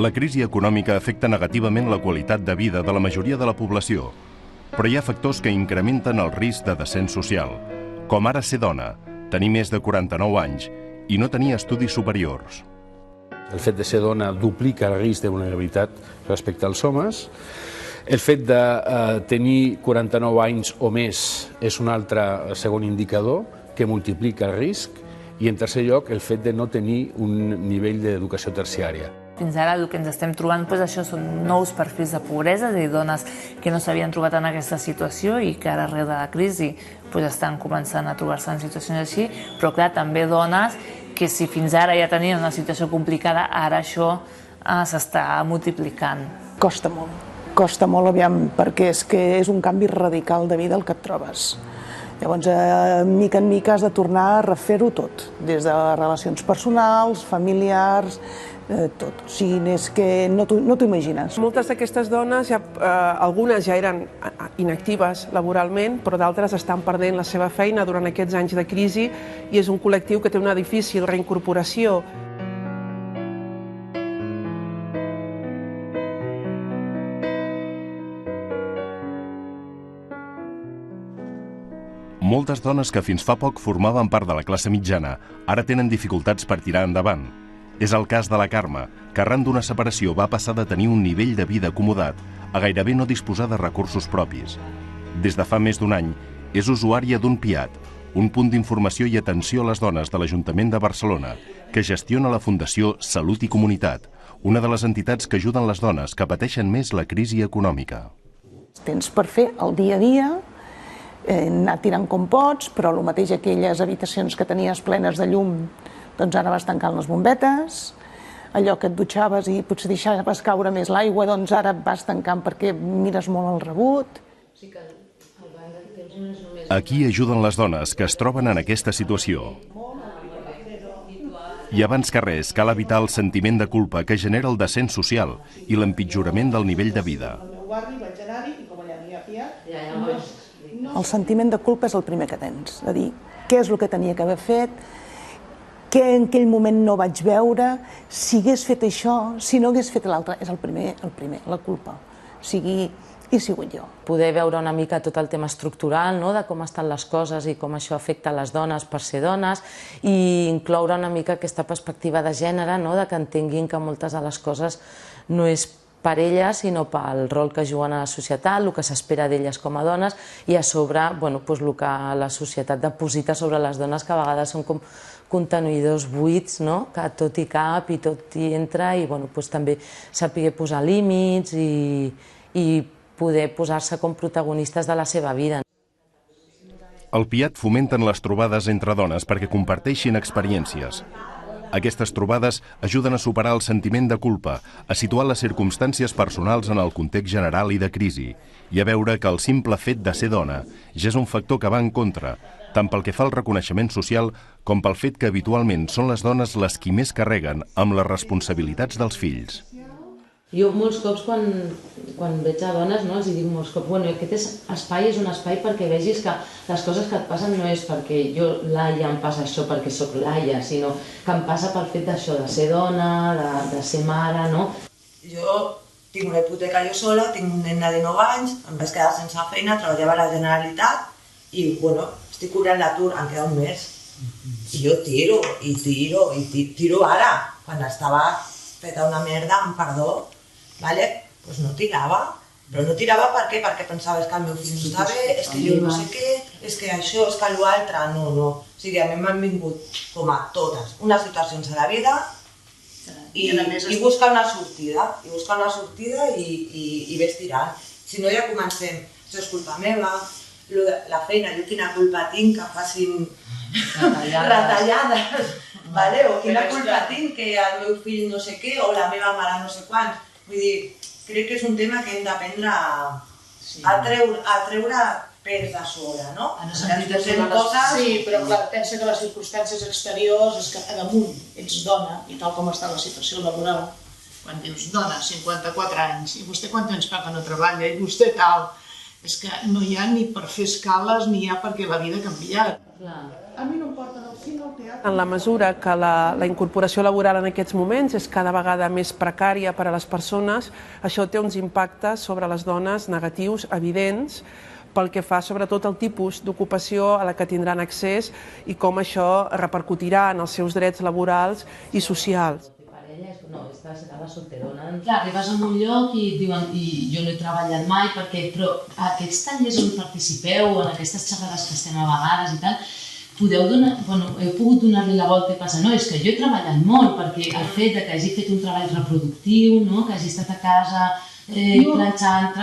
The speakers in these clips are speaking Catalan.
La crisi econòmica afecta negativament la qualitat de vida de la majoria de la població, però hi ha factors que incrementen el risc de descens social, com ara ser dona, tenir més de 49 anys i no tenir estudis superiors. El fet de ser dona duplica el risc de vulnerabilitat respecte als homes. El fet de tenir 49 anys o més és un altre segon indicador que multiplica el risc. I, en tercer lloc, el fet de no tenir un nivell d'educació terciària. Fins ara el que ens estem trobant això són nous perfils de pobresa, és a dir, dones que no s'havien trobat en aquesta situació i que ara, arrel de la crisi, estan començant a trobar-se en situacions així, però clar, també dones que si fins ara ja tenien una situació complicada, ara això s'està multiplicant. Costa molt, aviam, perquè és que és un canvi radical de vida el que et trobes. Llavors, mica en mica has de tornar a refer-ho tot, des de relacions personals, familiars, tot. O sigui, és que no t'ho imagines. Moltes d'aquestes dones, algunes ja eren inactives laboralment, però d'altres estan perdent la seva feina durant aquests anys de crisi i és un col·lectiu que té una difícil reincorporació. Moltes dones que fins fa poc formaven part de la classe mitjana ara tenen dificultats per tirar endavant. És el cas de la Carme, que arran d'una separació va passar de tenir un nivell de vida acomodat a gairebé no disposar de recursos propis. Des de fa més d'un any és usuària d'un PIAT, un punt d'informació i atenció a les dones de l'Ajuntament de Barcelona, que gestiona la Fundació Salut i Comunitat, una de les entitats que ajuden les dones que pateixen més la crisi econòmica. Tens per fer el dia a dia, anar tirant com pots, però el mateix aquelles habitacions que tenies plenes de llum, doncs ara vas tancant les bombetes, allò que et dutxaves i potser deixaves caure més l'aigua, doncs ara vas tancant perquè mires molt el rebut. Aquí ajuden les dones que es troben en aquesta situació. I abans que res, cal evitar el sentiment de culpa que genera el descens social i l'empitjorament del nivell de vida. El sentiment de culpa és el primer que tens, de dir què és el que tenia que haver fet, què en aquell moment no vaig veure, si hagués fet això, si no hagués fet l'altre, és el primer, la culpa. O sigui, he sigut jo. Poder veure una mica tot el tema estructural, de com estan les coses i com això afecta les dones per ser dones i incloure una mica aquesta perspectiva de gènere, de que entenguin que moltes de les coses no és per elles, sinó pel rol que juguen a la societat, el que s'espera d'elles com a dones i a sobre el que la societat deposita sobre les dones, que a vegades són com contenidors buits, que tot hi cap i tot hi entra i també saber posar límits i poder posar-se com protagonistes de la seva vida. El PIAT fomenten les trobades entre dones perquè comparteixin experiències. Aquestes trobades ajuden a superar el sentiment de culpa, a situar les circumstàncies personals en el context general i de crisi, i a veure que el simple fet de ser dona ja és un factor que va en contra, tant pel que fa al reconeixement social com pel fet que habitualment són les dones les qui més carreguen amb les responsabilitats dels fills. Jo molts cops quan veig a dones els dic molts cops aquest espai és un espai perquè vegis que les coses que et passen no és perquè jo, Laia, em passa això perquè sóc Laia, sinó que em passa pel fet d'això, de ser dona, de ser mare, Jo tinc una hipoteca jo sola, tinc un nen de 9 anys, em vaig quedar sense feina, treballava a la Generalitat i, estic cobrant l'atur, em queda un mes. I jo tiro ara, quan estava feta una merda, amb perdó, doncs no tirava. Però no tirava per què? Perquè pensava que el meu fill no està bé, és que jo no sé què, és que això, és que l'altre, no. O sigui, a mi m'han vingut, com a totes, unes situacions a la vida i buscar una sortida i ves tirant. Si no ja comencem, això és culpa meva, la feina, jo quina culpa tinc que facin retallades, o quina culpa tinc que el meu fill no sé què o la meva mare no sé quants. Vull dir, crec que és un tema que hem d'aprendre a treure pes de sobre, no? Sí, però clar, pensa que les circumstàncies exteriors és que a damunt ets dona i tal com està la situació laboral, quan dius dona, 54 anys, i vostè quant temps fa que no treballa, i vostè tal, és que no hi ha ni per fer escales ni hi ha perquè la vida ha canviat. A mi no em porten al cine, al teatre... En la mesura que la incorporació laboral en aquests moments és cada vegada més precària per a les persones, això té uns impactes sobre les dones negatius evidents pel que fa sobretot al tipus d'ocupació a la que tindran accés i com això repercutirà en els seus drets laborals i socials. No, esta serà la solterona. Clar, arribes a un lloc i et diuen jo no he treballat mai, però aquests tallers on participeu, en aquestes xerrades que estem a vegades i tal, heu pogut donar-li la volta i passar, no, és que jo he treballat molt, perquè el fet que hagi fet un treball reproductiu, que hagi estat a casa planxant,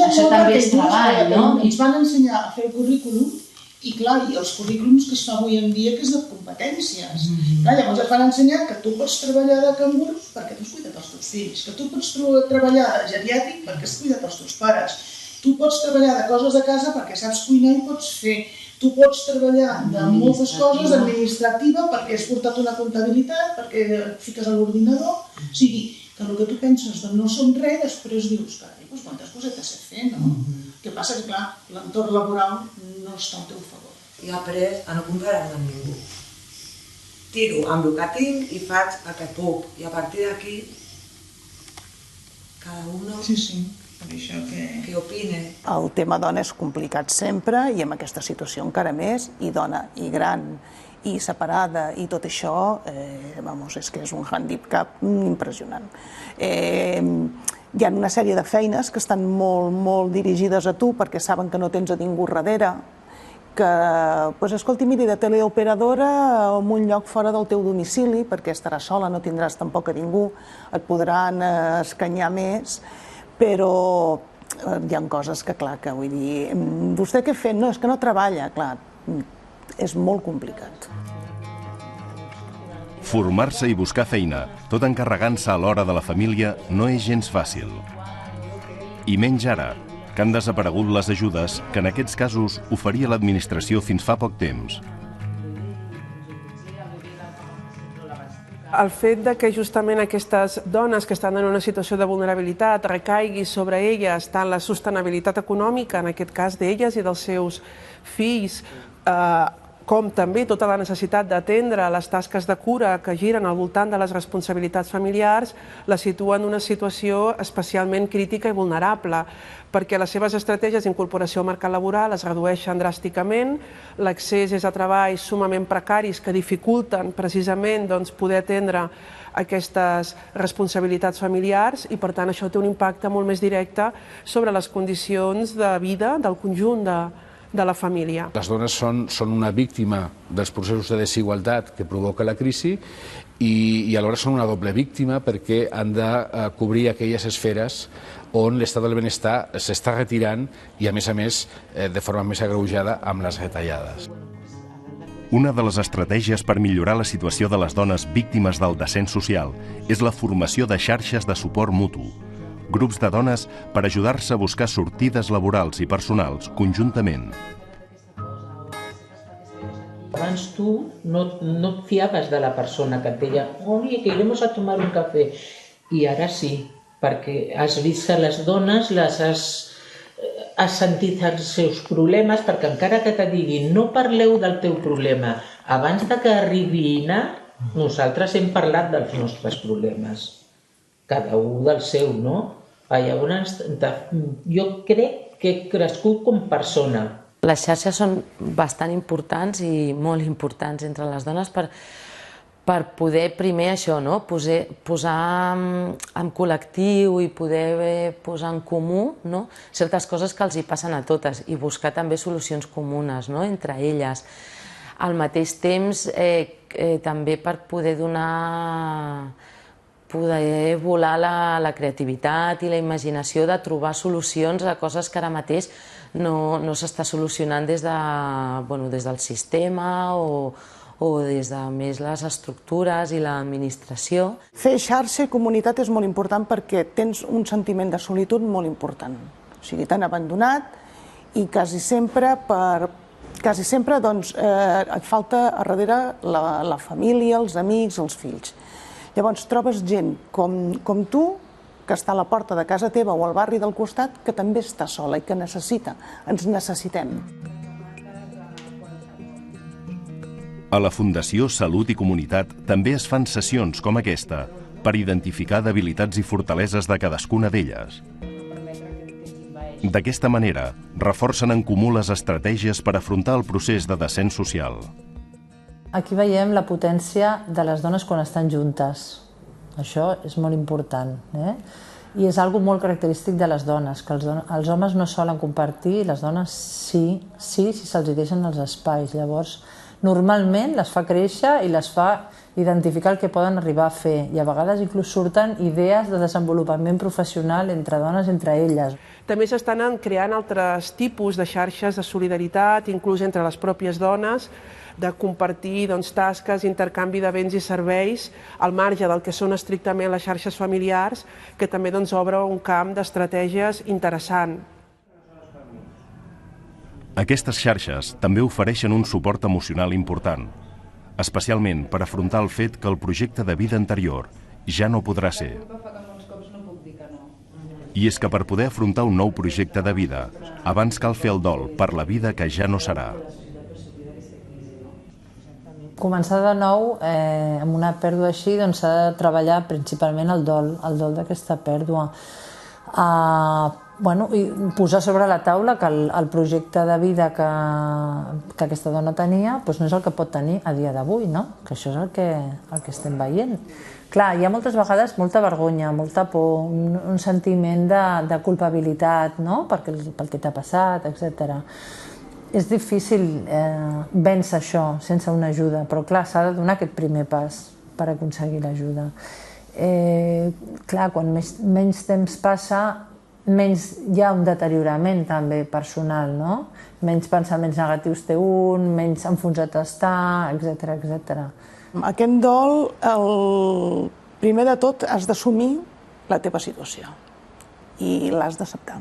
això també és treball, no? Ens van ensenyar a fer el currículum i clar, i els currículums que es fa avui en dia que és de competències. Llavors et van ensenyar que tu pots treballar de cangur perquè tu has cuidat els teus fills, que tu pots treballar de geriàtric perquè has cuidat els teus pares, tu pots treballar de coses de casa perquè saps cuinar i pots fer, tu pots treballar de moltes coses, administrativa, perquè has portat una comptabilitat, perquè et fiques a l'ordinador, o sigui, que el que tu penses de no som res, després dius, carai, doncs quantes cosetes sé fer, no? El que passa que, clar, l'entorn laboral no està al teu favor. I he après a no comparar-me amb ningú. Tiro amb el que tinc i faig el que puc. I a partir d'aquí, cada un que opine. El tema dona és complicat sempre i amb aquesta situació encara més, i dona, i gran, i separada, i tot això, és que és un handicap impressionant. Hi ha una sèrie de feines que estan molt dirigides a tu perquè saben que no tens a ningú darrere, que, escolti, miri, de teleoperadora en un lloc fora del teu domicili, perquè estaràs sola, no tindràs tampoc a ningú, et podran escanyar més, però hi ha coses que, clar, que vull dir, vostè què ha fet? No, és que no treballa, clar, és molt complicat. Formar-se i buscar feina, tot encarregant-se alhora de la família, no és gens fàcil. I menys ara, que han desaparegut les ajudes que en aquests casos oferia l'administració fins fa poc temps. El fet que justament aquestes dones que estan en una situació de vulnerabilitat recaigui sobre elles tant la sostenibilitat econòmica, en aquest cas d'elles i dels seus fills, com també tota la necessitat d'atendre les tasques de cura que giren al voltant de les responsabilitats familiars, la situa en una situació especialment crítica i vulnerable, perquè les seves estratègies d'incorporació al mercat laboral es redueixen dràsticament, l'accés és a treballs sumament precaris que dificulten precisament poder atendre aquestes responsabilitats familiars i, per tant, això té un impacte molt més directe sobre les condicions de vida del conjunt de la família. Les dones són una víctima dels processos de desigualtat que provoca la crisi i alhora són una doble víctima perquè han de cobrir aquelles esferes on l'estat del benestar s'està retirant i, a més, de forma més agreujada amb les retallades. Una de les estratègies per millorar la situació de les dones víctimes del descens social és la formació de xarxes de suport mutu. Grups de dones per ajudar-se a buscar sortides laborals i personals conjuntament. Abans tu no et fiaves de la persona que et deia «Oye, que iremos a tomar un café». I ara sí, perquè has vist que les dones has sentit els seus problemes, perquè encara que te diguin no parleu del teu problema, abans que arribi nosaltres hem parlat dels nostres problemes. Cada un del seu, no? Llavors, jo crec que he crescut com persona. Les xarxes són bastant importants i molt importants entre les dones per poder primer això, posar en col·lectiu i poder posar en comú certes coses que els hi passen a totes i buscar també solucions comunes entre elles. Al mateix temps, també per poder volar la creativitat i la imaginació de trobar solucions a coses que ara mateix no s'està solucionant des del sistema o des de més les estructures i l'administració. Fer xarxa i comunitat és molt important perquè tens un sentiment de solitud molt important. O sigui, t'han abandonat i quasi sempre et falta a darrere la família, els amics, els fills. Llavors trobes gent com tu, que està a la porta de casa teva o al barri del costat, que també està sola i que ens necessitem. A la Fundació Salut i Comunitat també es fan sessions com aquesta per identificar debilitats i fortaleses de cadascuna d'elles. D'aquesta manera, reforcen en comú les estratègies per afrontar el procés de descens social. Aquí veiem la potència de les dones quan estan juntes. Això és molt important. I és algo molt característic de les dones, que els homes no solen compartir, les dones sí, si se'ls deixen els espais. Llavors, normalment les fa créixer i les fa identificar el que poden arribar a fer. I a vegades inclús surten idees de desenvolupament professional entre dones, entre elles. També s'estan creant altres tipus de xarxes de solidaritat, inclús entre les pròpies dones, de compartir tasques, intercanvi de béns i serveis, al marge del que són estrictament les xarxes familiars, que també obre un camp d'estratègies interessant. Aquestes xarxes també ofereixen un suport emocional important, especialment per afrontar el fet que el projecte de vida anterior ja no podrà ser. I és que per poder afrontar un nou projecte de vida, abans cal fer el dol per la vida que ja no serà. Començar de nou amb una pèrdua així s'ha de treballar principalment el dol d'aquesta pèrdua. I posar sobre la taula que el projecte de vida que aquesta dona tenia no és el que pot tenir a dia d'avui, que això és el que estem veient. Clar, hi ha moltes vegades molta vergonya, molta por, un sentiment de culpabilitat pel que t'ha passat, etc. És difícil vèncer això sense una ajuda, però clar, s'ha de donar aquest primer pas per aconseguir l'ajuda. Clar, quan menys temps passa, menys hi ha un deteriorament també personal, menys pensaments negatius té un, menys enfonsat està, etc. Aquest dol, primer de tot, has d'assumir la teva situació i l'has d'acceptar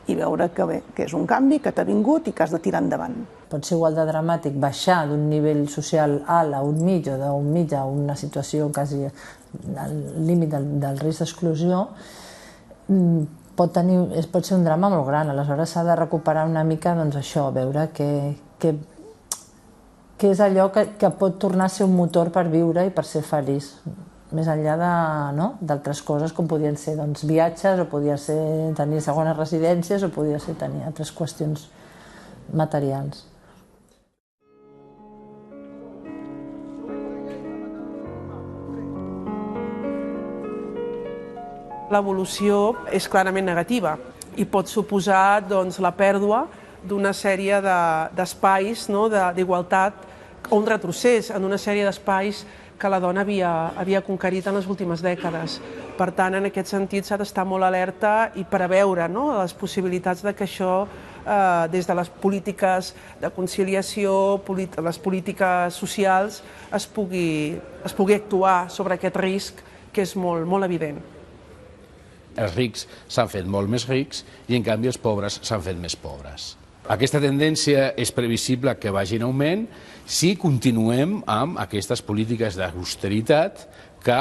i veure que és un canvi, que t'ha vingut i que has de tirar endavant. Pot ser igual de dramàtic baixar d'un nivell social alt a un mig o d'un mig a una situació quasi al límit del risc d'exclusió. Pot ser un drama molt gran, aleshores s'ha de recuperar una mica això, veure què és allò que pot tornar a ser un motor per viure i per ser feliç, més enllà d'altres coses com podien ser viatges, o podia ser tenir segones residències, o podia ser tenir altres qüestions materials. L'evolució és clarament negativa i pot suposar la pèrdua d'una sèrie d'espais d'igualtat o un retrocés en una sèrie d'espais que la dona havia conquerit en les últimes dècades. Per tant, en aquest sentit, s'ha d'estar molt alerta i preveure les possibilitats que això, des de les polítiques de conciliació, les polítiques socials, es pugui actuar sobre aquest risc que és molt evident. Els rics s'han fet molt més rics i, en canvi, els pobres s'han fet més pobres. Aquesta tendència és previsible que vagi en augment si continuem amb aquestes polítiques d'austeritat que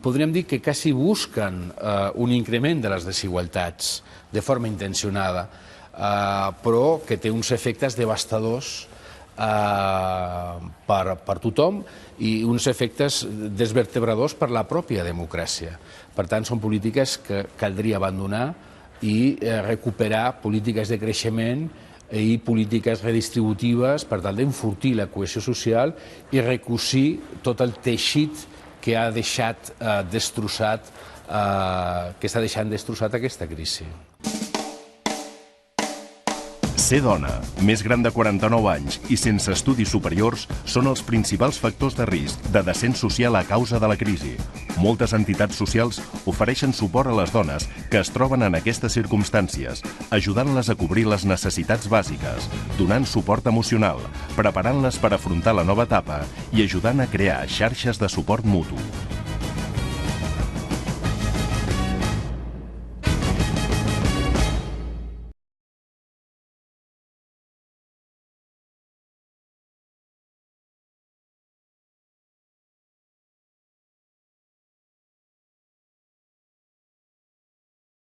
podríem dir que quasi busquen un increment de les desigualtats de forma intencionada, però que té uns efectes devastadors per tothom i uns efectes desvertebradors per la pròpia democràcia. Per tant, són polítiques que caldria abandonar i recuperar polítiques de creixement i polítiques redistributives per tal d'enfortir la cohesió social i recosir tot el teixit que ha deixat destrossat, que està deixant destrossat aquesta crisi. Ser dona, més gran de 49 anys i sense estudis superiors són els principals factors de risc de descens social a causa de la crisi. Moltes entitats socials ofereixen suport a les dones que es troben en aquestes circumstàncies, ajudant-les a cobrir les necessitats bàsiques, donant suport emocional, preparant-les per afrontar la nova etapa i ajudant a crear xarxes de suport mutu.